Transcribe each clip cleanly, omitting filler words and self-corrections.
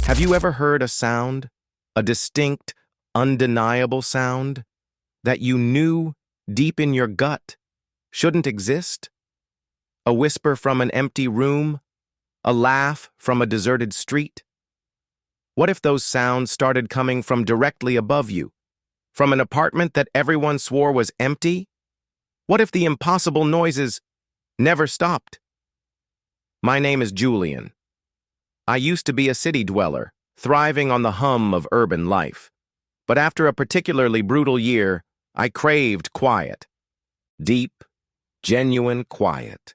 Have you ever heard a sound, a distinct, undeniable sound, that you knew deep in your gut shouldn't exist? A whisper from an empty room, a laugh from a deserted street? What if those sounds started coming from directly above you, from an apartment that everyone swore was empty? What if the impossible noises never stopped? My name is Julian. I used to be a city dweller, thriving on the hum of urban life. But after a particularly brutal year, I craved quiet. Deep, genuine quiet.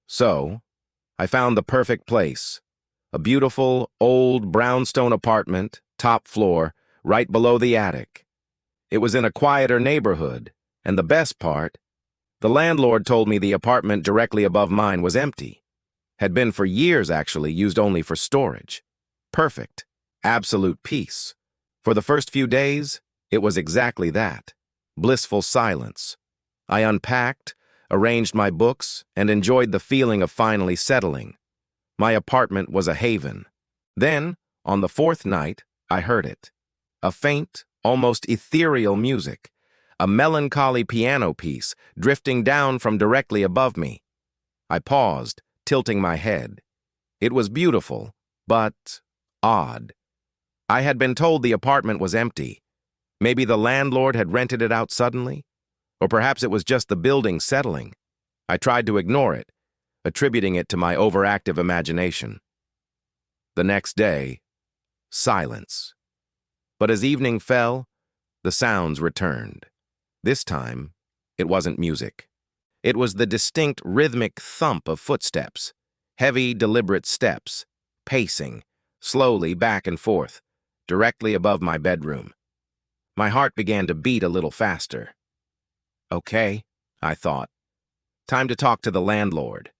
So, I found the perfect place. A beautiful, old brownstone apartment, top floor, right below the attic. It was in a quieter neighborhood, and the best part, the landlord told me the apartment directly above mine was empty. Had been for years, actually, used only for storage. Perfect. Absolute peace. For the first few days, it was exactly that. Blissful silence. I unpacked, arranged my books, and enjoyed the feeling of finally settling. My apartment was a haven. Then, on the fourth night, I heard it. A faint, almost ethereal music. A melancholy piano piece drifting down from directly above me. I paused, tilting my head. It was beautiful, but odd. I had been told the apartment was empty. Maybe the landlord had rented it out suddenly? Or perhaps it was just the building settling. I tried to ignore it, attributing it to my overactive imagination. The next day, silence. But as evening fell, the sounds returned. This time, it wasn't music. It was the distinct rhythmic thump of footsteps, heavy, deliberate steps, pacing, slowly back and forth, directly above my bedroom. My heart began to beat a little faster. Okay, I thought. Time to talk to the landlord.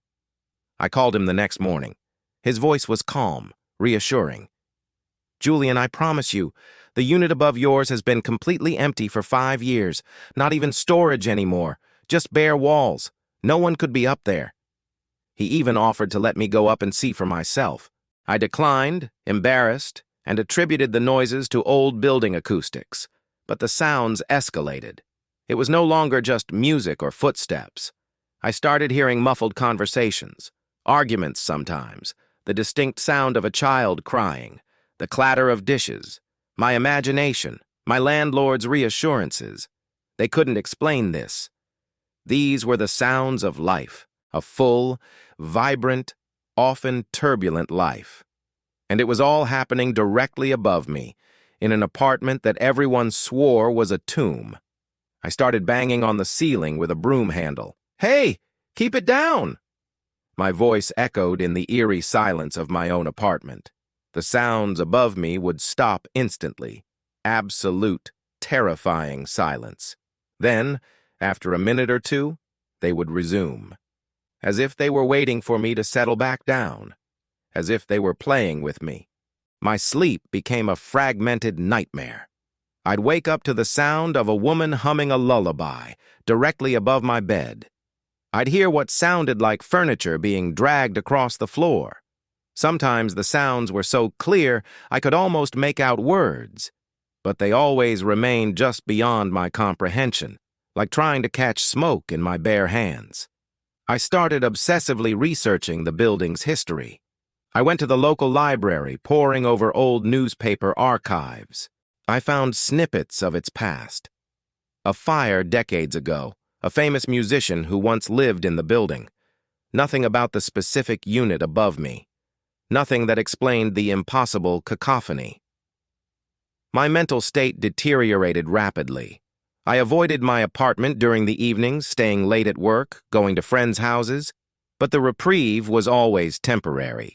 I called him the next morning. His voice was calm, reassuring. Julian, I promise you, the unit above yours has been completely empty for 5 years. Not even storage anymore. Just bare walls. No one could be up there. He even offered to let me go up and see for myself. I declined, embarrassed, and attributed the noises to old building acoustics. But the sounds escalated. It was no longer just music or footsteps. I started hearing muffled conversations, arguments sometimes, the distinct sound of a child crying, the clatter of dishes, my imagination, my landlord's reassurances. They couldn't explain this. These were the sounds of life, a full, vibrant, often turbulent life. And it was all happening directly above me, in an apartment that everyone swore was a tomb. I started banging on the ceiling with a broom handle. Hey, keep it down! My voice echoed in the eerie silence of my own apartment. The sounds above me would stop instantly. Absolute, terrifying silence. Then, after a minute or two, they would resume. As if they were waiting for me to settle back down. As if they were playing with me. My sleep became a fragmented nightmare. I'd wake up to the sound of a woman humming a lullaby directly above my bed. I'd hear what sounded like furniture being dragged across the floor. Sometimes the sounds were so clear I could almost make out words, but they always remained just beyond my comprehension, like trying to catch smoke in my bare hands. I started obsessively researching the building's history. I went to the local library, poring over old newspaper archives. I found snippets of its past. A fire decades ago, a famous musician who once lived in the building. Nothing about the specific unit above me. Nothing that explained the impossible cacophony. My mental state deteriorated rapidly. I avoided my apartment during the evenings, staying late at work, going to friends' houses, but the reprieve was always temporary.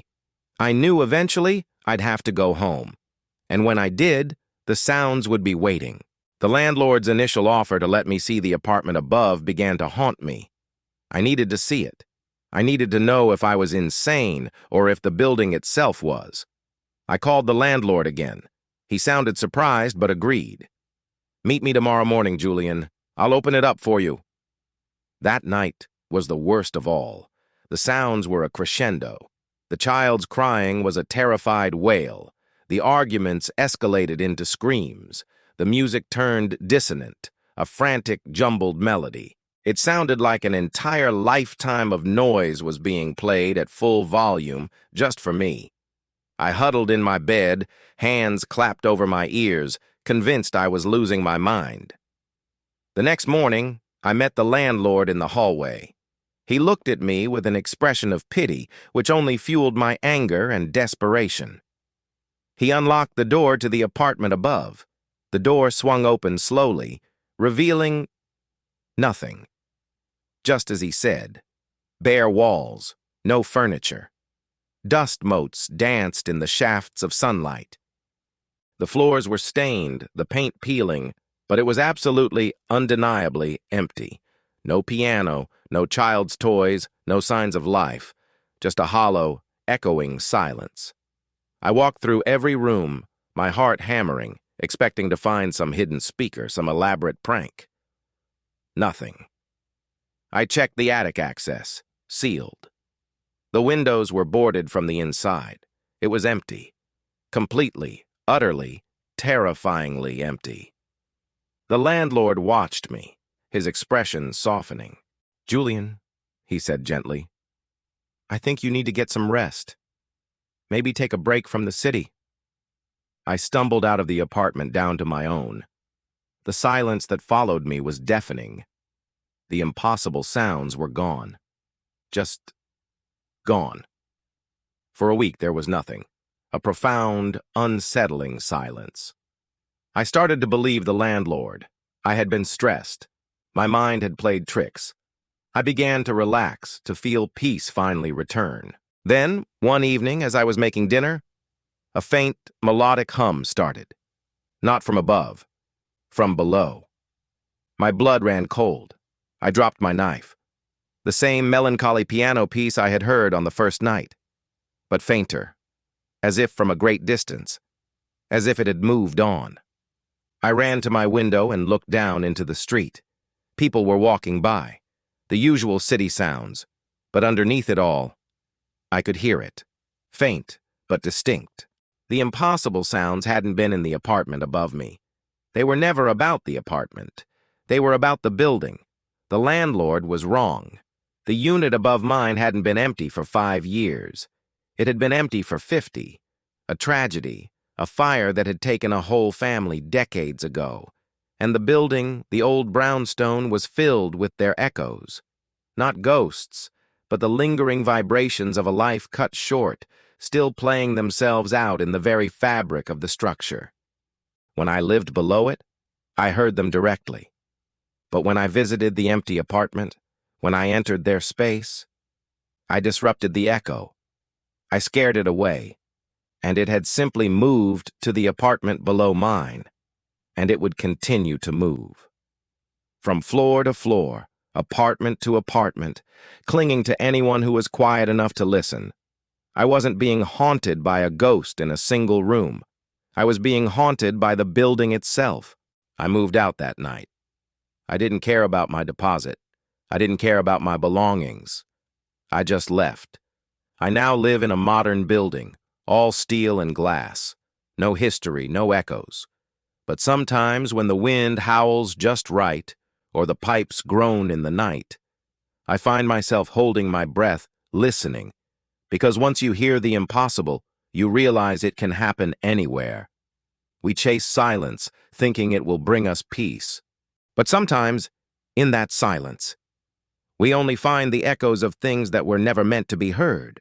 I knew eventually I'd have to go home. And when I did, the sounds would be waiting. The landlord's initial offer to let me see the apartment above began to haunt me. I needed to see it. I needed to know if I was insane or if the building itself was. I called the landlord again. He sounded surprised but agreed. Meet me tomorrow morning, Julian. I'll open it up for you. That night was the worst of all. The sounds were a crescendo. The child's crying was a terrified wail. The arguments escalated into screams. The music turned dissonant, a frantic, jumbled melody. It sounded like an entire lifetime of noise was being played at full volume just for me. I huddled in my bed, hands clapped over my ears, convinced I was losing my mind. The next morning, I met the landlord in the hallway. He looked at me with an expression of pity, which only fueled my anger and desperation. He unlocked the door to the apartment above. The door swung open slowly, revealing nothing. Just as he said, bare walls, no furniture. Dust motes danced in the shafts of sunlight. The floors were stained, the paint peeling, but it was absolutely, undeniably empty. No piano, no child's toys, no signs of life, just a hollow, echoing silence. I walked through every room, my heart hammering, expecting to find some hidden speaker, some elaborate prank. Nothing. I checked the attic access, sealed. The windows were boarded from the inside. It was empty. Completely, utterly, terrifyingly empty. The landlord watched me, his expression softening. "Julian," he said gently, "I think you need to get some rest. Maybe take a break from the city." I stumbled out of the apartment down to my own. The silence that followed me was deafening. The impossible sounds were gone. Just gone. For a week there was nothing. A profound, unsettling silence. I started to believe the landlord. I had been stressed. My mind had played tricks. I began to relax, to feel peace finally return. Then, one evening, as I was making dinner, a faint, melodic hum started. Not from above, from below. My blood ran cold. I dropped my knife. The same melancholy piano piece I had heard on the first night, but fainter, as if from a great distance, as if it had moved on. I ran to my window and looked down into the street. People were walking by, the usual city sounds, but underneath it all, I could hear it, faint but distinct. The impossible sounds hadn't been in the apartment above me. They were never about the apartment. They were about the building. The landlord was wrong. The unit above mine hadn't been empty for 5 years. It had been empty for 50. A tragedy, a fire that had taken a whole family decades ago. And the building, the old brownstone, was filled with their echoes. Not ghosts, but the lingering vibrations of a life cut short, still playing themselves out in the very fabric of the structure. When I lived below it, I heard them directly. But when I visited the empty apartment, when I entered their space, I disrupted the echo. I scared it away, and it had simply moved to the apartment below mine, and it would continue to move. From floor to floor, apartment to apartment, clinging to anyone who was quiet enough to listen. I wasn't being haunted by a ghost in a single room. I was being haunted by the building itself. I moved out that night. I didn't care about my deposit. I didn't care about my belongings. I just left. I now live in a modern building, all steel and glass. No history, no echoes. But sometimes when the wind howls just right, or the pipes groan in the night, I find myself holding my breath, listening, because once you hear the impossible, you realize it can happen anywhere. We chase silence, thinking it will bring us peace. But sometimes, in that silence, we only find the echoes of things that were never meant to be heard.